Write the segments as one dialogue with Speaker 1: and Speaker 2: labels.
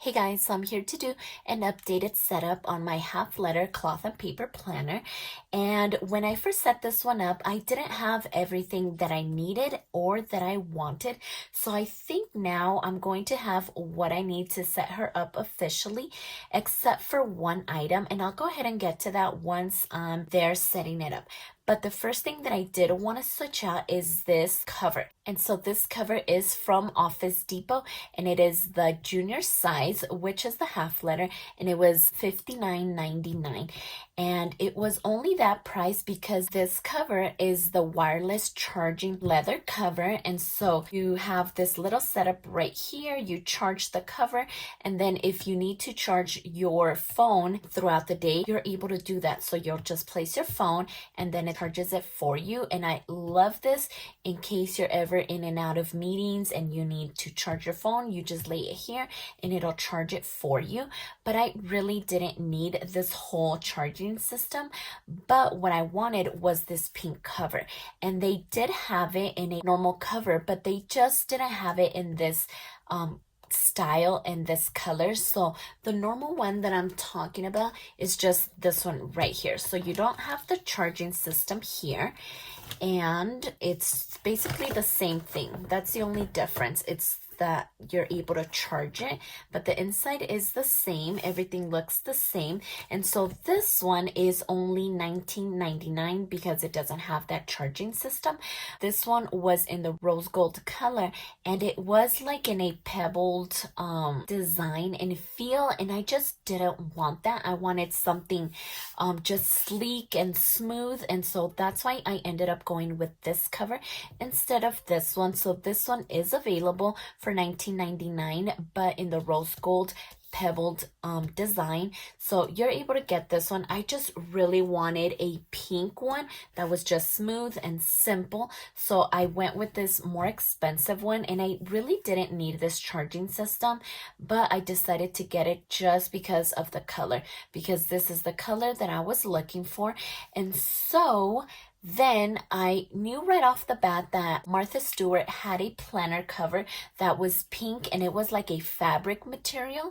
Speaker 1: Hey guys, so I'm here to do an updated setup on my half letter cloth and paper planner. And when I first set this one up, I didn't have everything that I needed or that I wanted. So I think now I'm going to have what I need to set her up officially, except for one item. And I'll go ahead and get to that once I'm there setting it up. But the first thing that I did want to switch out is this cover. And so this cover is from Office Depot, and it is the junior size, which is the half letter, and it was $59.99. And it was only that price because this cover is the wireless charging leather cover. And so you have this little setup right here. You charge the cover, and then if you need to charge your phone throughout the day, you're able to do that. So you'll just place your phone and then it charges it for you. And I love this in case you're ever in and out of meetings and you need to charge your phone. You just lay it here and it'll charge it for you. But I really didn't need this whole charging system, but what I wanted was this pink cover, and they did have it in a normal cover, but they just didn't have it in this style and this color. So the normal one that I'm talking about is just this one right here. So you don't have the charging system here, and it's basically the same thing. That's the only difference. It's that you're able to charge it, but the inside is the same. Everything looks the same. And so this one is only $19.99 because it doesn't have that charging system. This one was in the rose gold color, and it was like in a pebbled design and feel, and I just didn't want that. I wanted something just sleek and smooth, and so that's why I ended up going with this cover instead of this one. So this one is available for $19.99, but in the rose gold pebbled design. So you're able to get this one. I just really wanted a pink one that was just smooth and simple, so I went with this more expensive one, and I really didn't need this charging system, but I decided to get it just because of the color, because this is the color that I was looking for. And so then I knew right off the bat that Martha Stewart had a planner cover that was pink, and it was like a fabric material.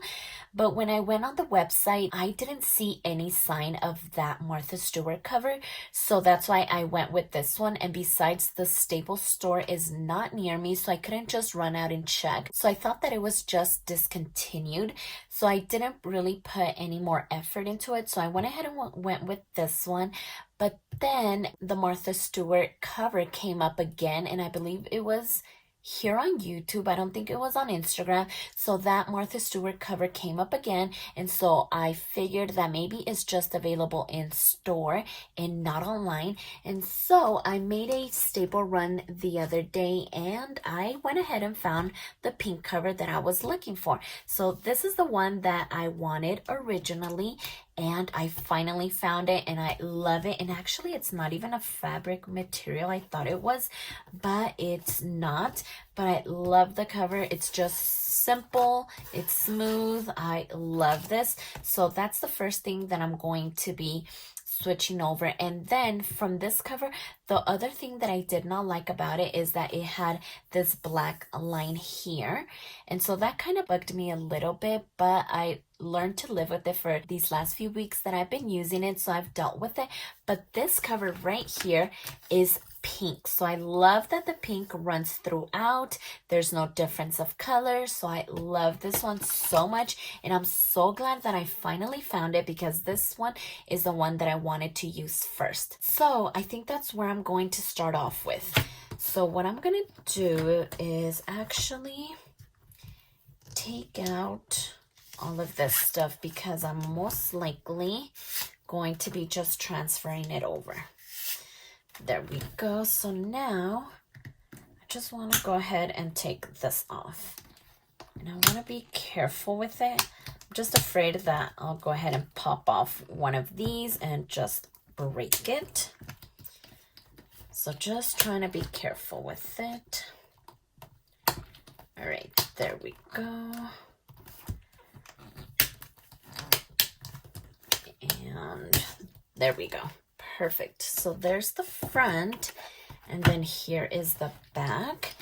Speaker 1: But when I went on the website, I didn't see any sign of that Martha Stewart cover. So that's why I went with this one. And besides, the Staples store is not near me, so I couldn't just run out and check. So I thought that it was just discontinued. So I didn't really put any more effort into it. So I went ahead and went with this one. But then the Martha Stewart cover came up again, and I believe it was here on YouTube. I don't think it was on Instagram. So that Martha Stewart cover came up again, and so I figured that maybe it's just available in store and not online. And so I made a staple run the other day, and I went ahead and found the pink cover that I was looking for. So this is the one that I wanted originally, and I finally found it, and I love it. And actually, it's not even a fabric material. I thought it was, but it's not. But I love the cover. It's just simple. It's smooth. I love this. So that's the first thing that I'm going to be switching over. And then from this cover, the other thing that I did not like about it is that it had this black line here, and so that kind of bugged me a little bit, but I learned to live with it for these last few weeks that I've been using it, so I've dealt with it. But this cover right here is pink, so I love that the pink runs throughout. There's no difference of color, so I love this one so much, and I'm so glad that I finally found it, because this one is the one that I wanted to use first. So I think that's where I'm going to start off with. So what I'm gonna do is actually take out all of this stuff, because I'm most likely going to be just transferring it over. There we go. So now I just want to go ahead and take this off, and I want to be careful with it. I'm just afraid that I'll go ahead and pop off one of these and just break it. So just trying to be careful with it. All right, there we go. And there we go. Perfect. So there's the front, and then here is the back.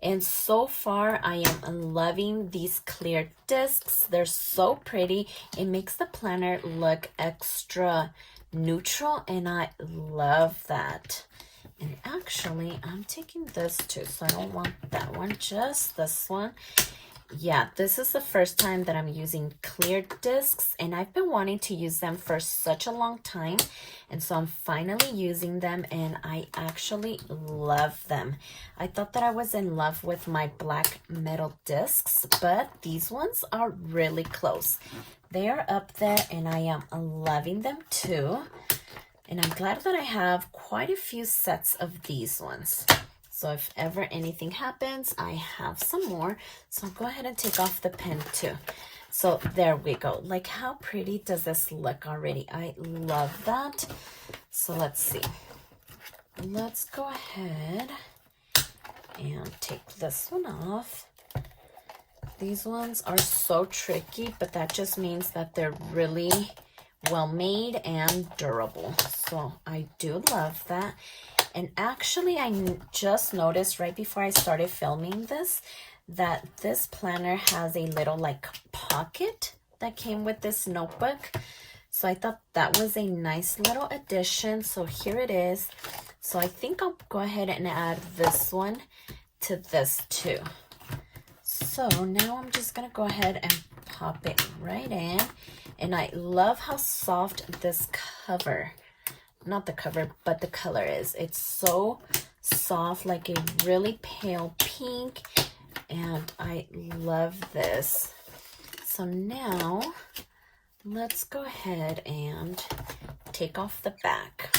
Speaker 1: And so far, I am loving these clear discs. They're so pretty. It makes the planner look extra neutral, and I love that. And actually, I'm taking this too, so I don't want that one, just this one. Yeah, this is the first time that I'm using clear discs, and I've been wanting to use them for such a long time, and so I'm finally using them, and I actually love them. I thought that I was in love with my black metal discs, but these ones are really close. They are up there, and I am loving them too, and I'm glad that I have quite a few sets of these ones. So if ever anything happens, I have some more. So I'll go ahead and take off the pen too. So there we go. Like, how pretty does this look already? I love that. So let's see. Let's go ahead and take this one off. These ones are so tricky, but that just means that they're really well made and durable. So I do love that. And actually, I just noticed right before I started filming this, that this planner has a little like pocket that came with this notebook. So I thought that was a nice little addition. So here it is. So I think I'll go ahead and add this one to this too. So now I'm just gonna go ahead and pop it right in. And I love how soft this cover, not the cover, but the color is. It's so soft, like a really pale pink, and I love this. So now let's go ahead and take off the back.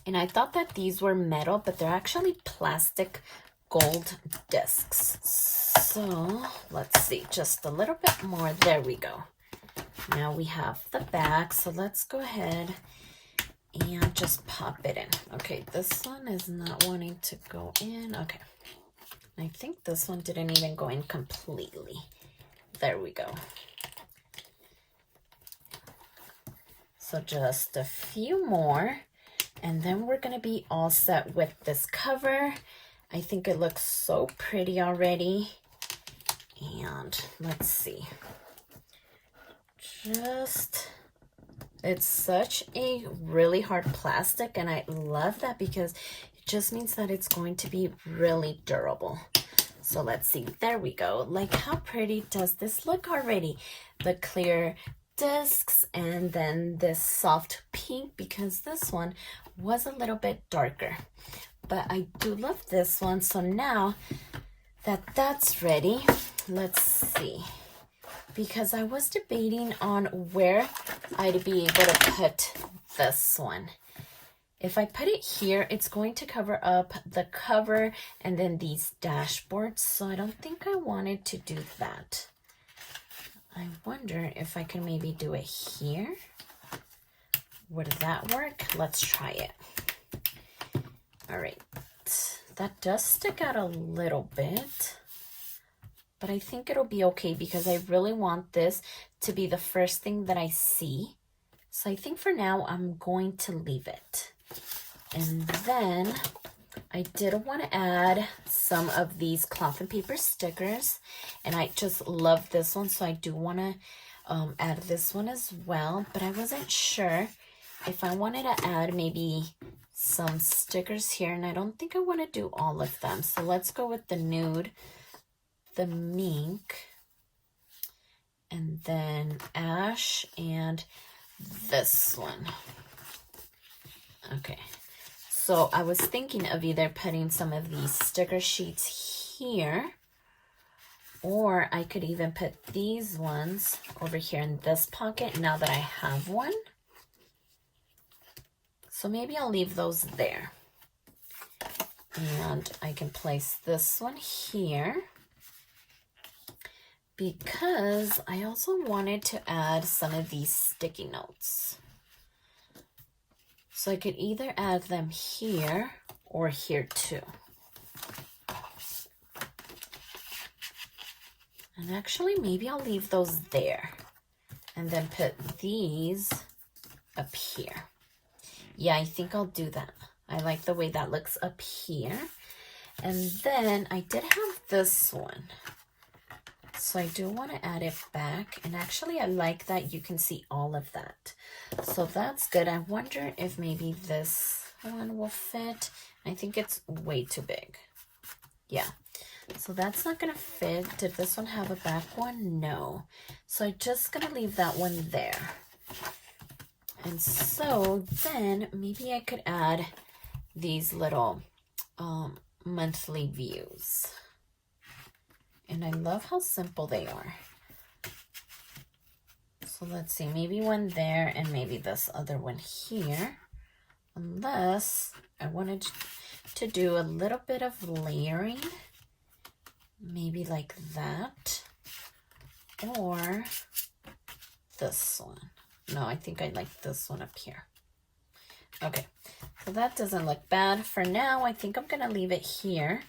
Speaker 1: And I thought that these were metal, but they're actually plastic gold discs. So let's see, just a little bit more. There we go. Now we have the back, so let's go ahead and just pop it in. Okay, this one is not wanting to go in. Okay, I think this one didn't even go in completely. There we go. So just a few more, and then we're gonna be all set with this cover. I think it looks so pretty already. And let's see. It's such a really hard plastic, and I love that because it just means that it's going to be really durable. So let's see, there we go. Like, how pretty does this look already? The clear discs, and then this soft pink, because this one was a little bit darker. But I do love this one. So now that that's ready, let's see. Because I was debating on where I'd be able to put this one. If I put it here, it's going to cover up the cover and then these dashboards. So I don't think I wanted to do that. I wonder if I can maybe do it here. Would that work? Let's try it. All right. That does stick out a little bit, but I think it'll be okay because I really want this to be the first thing that I see. So I think for now, I'm going to leave it. And then I did want to add some of these cloth and paper stickers, and I just love this one. So I do want to add this one as well, but I wasn't sure if I wanted to add maybe some stickers here, and I don't think I want to do all of them. So let's go with the nude, the mink, and then ash, and this one. Okay, so I was thinking of either putting some of these sticker sheets here, or I could even put these ones over here in this pocket now that I have one. So maybe I'll leave those there. And I can place this one here, because I also wanted to add some of these sticky notes. So I could either add them here or here too. And actually, maybe I'll leave those there and then put these up here. Yeah, I think I'll do that. I like the way that looks up here. And then I did have this one. So I do want to add it back. And actually I like that you can see all of that. So that's good. I wonder if maybe this one will fit. I think it's way too big. Yeah. So that's not going to fit. Did this one have a back one? No. So I'm just going to leave that one there. And so then maybe I could add these little monthly views. And I love how simple they are. So let's see, maybe one there and maybe this other one here. Unless I wanted to do a little bit of layering. Maybe like that. Or this one. No, I think I like this one up here. Okay, so that doesn't look bad. For now, I think I'm going to leave it here.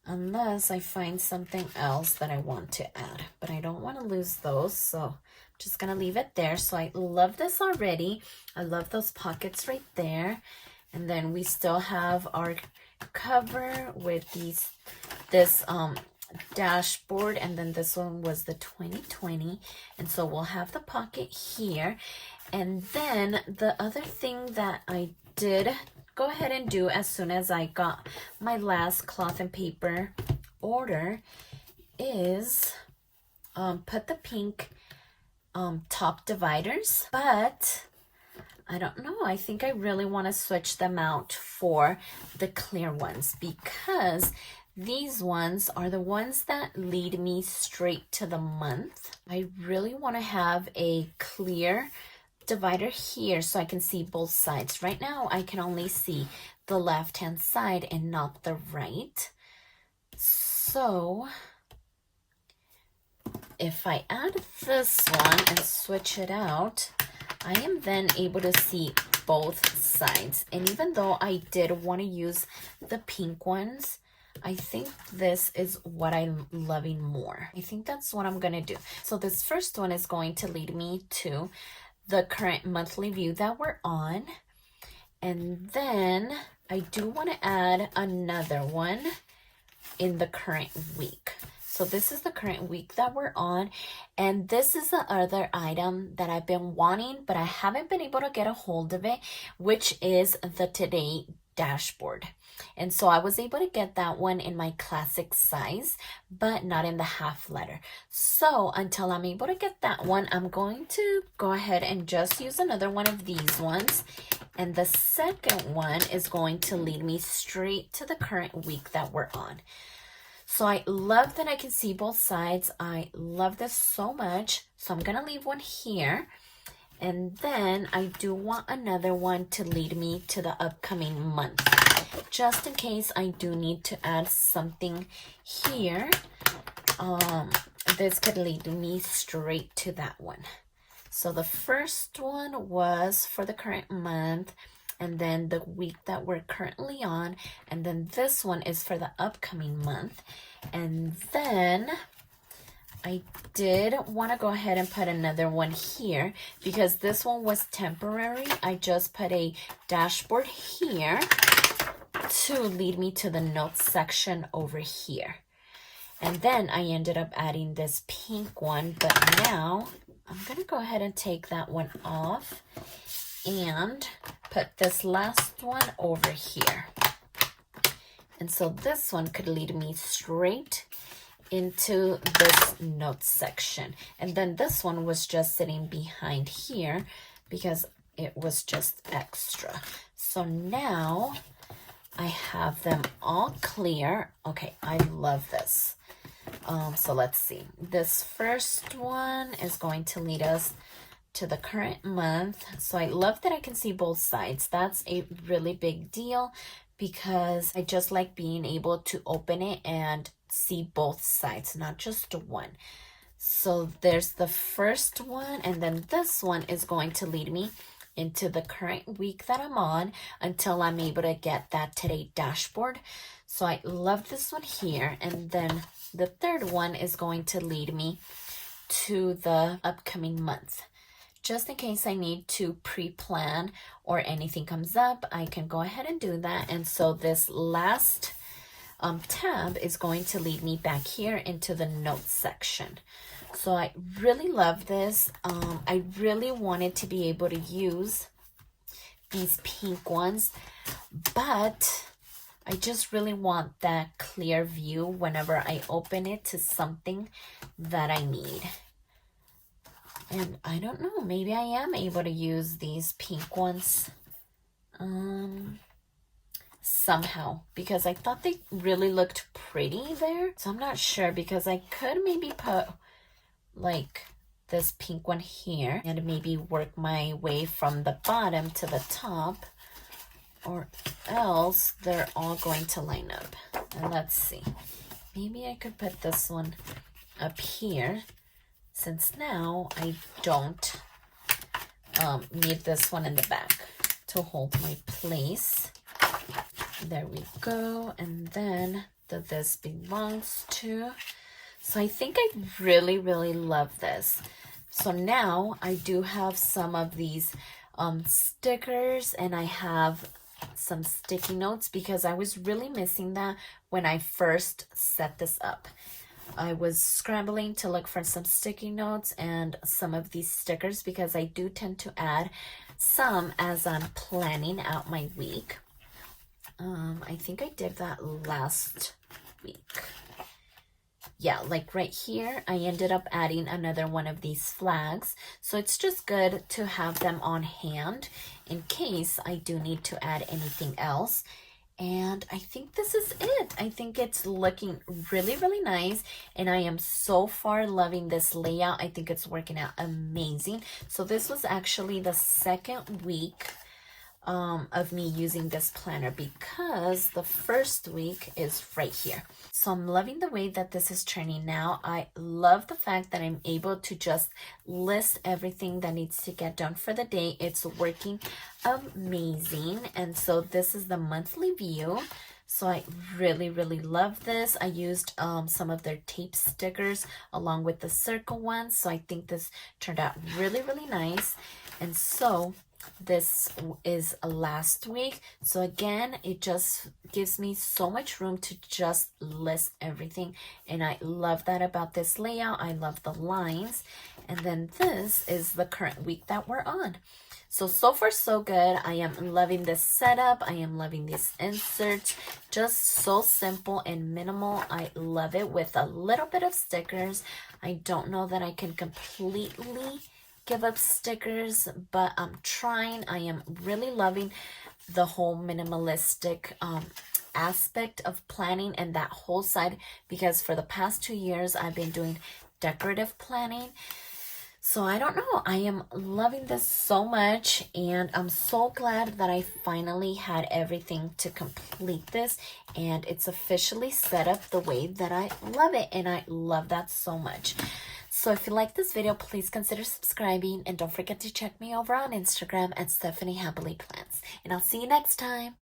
Speaker 1: Unless I find something else that I want to add. But I don't want to lose those, so I'm just going to leave it there. So I love this already. I love those pockets right there. And then we still have our cover with this dashboard, and then this one was the 2020. And so we'll have the pocket here. And then the other thing that I did go ahead and do as soon as I got my last cloth and paper order is put the pink top dividers, but I don't know, I think I really want to switch them out for the clear ones, because these ones are the ones that lead me straight to the month. I really want to have a clear divider here so I can see both sides. Right now I can only see the left hand side and not the right. So if I add this one and switch it out, I am then able to see both sides. And even though I did want to use the pink ones, I think this is what I'm loving more. I think that's what I'm gonna do. So this first one is going to lead me to the current monthly view that we're on. And then I do want to add another one in the current week. So this is the current week that we're on. And this is the other item that I've been wanting, but I haven't been able to get a hold of it, which is the Today dashboard. And so I was able to get that one in my classic size, but not in the half letter. So until I'm able to get that one, I'm going to go ahead and just use another one of these ones. And the second one is going to lead me straight to the current week that we're on. So I love that I can see both sides. I love this so much. So I'm going to leave one here. And then I do want another one to lead me to the upcoming month. Just in case I do need to add something here. This could lead me straight to that one. So the first one was for the current month, and then the week that we're currently on, and then this one is for the upcoming month. And then I did want to go ahead and put another one here because this one was temporary. I just put a dashboard here to lead me to the notes section over here. And then I ended up adding this pink one, but now I'm going to go ahead and take that one off and put this last one over here. And so this one could lead me straight into this notes section. And then this one was just sitting behind here because it was just extra. So now I have them all clear. Okay, I love this. So let's see. This first one is going to lead us to the current month. So I love that I can see both sides. That's a really big deal because I just like being able to open it and see both sides, not just one. So there's the first one, and then this one is going to lead me into the current week that I'm on until I'm able to get that Today dashboard. So I love this one here. And then the third one is going to lead me to the upcoming month. Just in case I need to pre-plan or anything comes up, I can go ahead and do that. And so this last tab is going to lead me back here into the notes section. So I really love this. I really wanted to be able to use these pink ones, but I just really want that clear view whenever I open it to something that I need. And I don't know, maybe I am able to use these pink ones somehow, because I thought they really looked pretty there. So I'm not sure, because I could maybe put like this pink one here and maybe work my way from the bottom to the top, or else they're all going to line up. And let's see, maybe I could put this one up here, since now I don't need this one in the back to hold my place. There we go. And then this belongs to. So I think I really, really love this. So now I do have some of these stickers, and I have some sticky notes, because I was really missing that when I first set this up. I was scrambling to look for some sticky notes and some of these stickers, because I do tend to add some as I'm planning out my week. I think I did that last week. Yeah, like right here, I ended up adding another one of these flags. So it's just good to have them on hand in case I do need to add anything else. And I think this is it. I think it's looking really, really nice. And I am so far loving this layout. I think it's working out amazing. So this was actually the second week of me using this planner, because the first week is right here. So I'm loving the way that this is turning now. I love the fact that I'm able to just list everything that needs to get done for the day. It's working amazing. And so this is the monthly view. So I really, really love this. I used some of their tape stickers along with the circle ones. So I think this turned out really, really nice. And so this is last week. So again, it just gives me so much room to just list everything. And I love that about this layout. I love the lines. And then this is the current week that we're on. So far so good. I am loving this setup. I am loving these inserts. Just so simple and minimal. I love it, with a little bit of stickers. I don't know that I can completely give up stickers, but I'm trying. I am really loving the whole minimalistic aspect of planning and that whole side, because for the past 2 years I've been doing decorative planning. So I don't know, I am loving this so much, and I'm so glad that I finally had everything to complete this, and it's officially set up the way that I love it, and I love that so much. So if you like this video, please consider subscribing, and don't forget to check me over on Instagram at stephanyhappilyplans. And I'll see you next time.